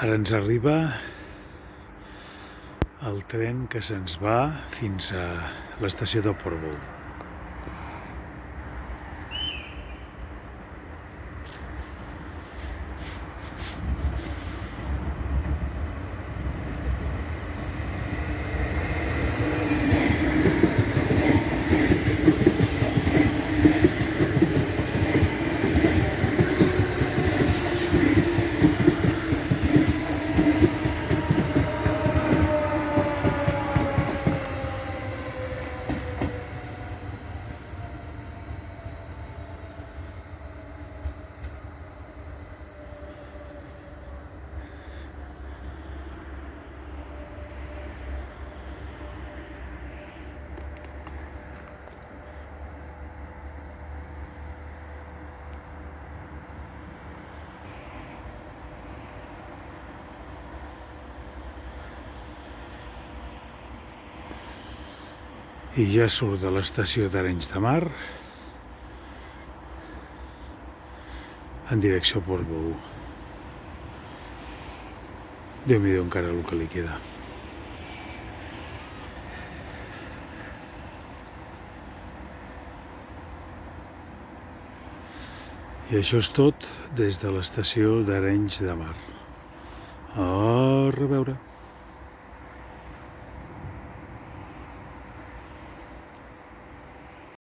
Ara ens arriba el tren que se'ns va fins a l'estació de Portbou. I ja surt de l'estació d'Arenys de Mar en direcció a Portbou. Déu-n'hi-do encara el que li queda. I això és tot des de l'estació d'Arenys de Mar. A reveure.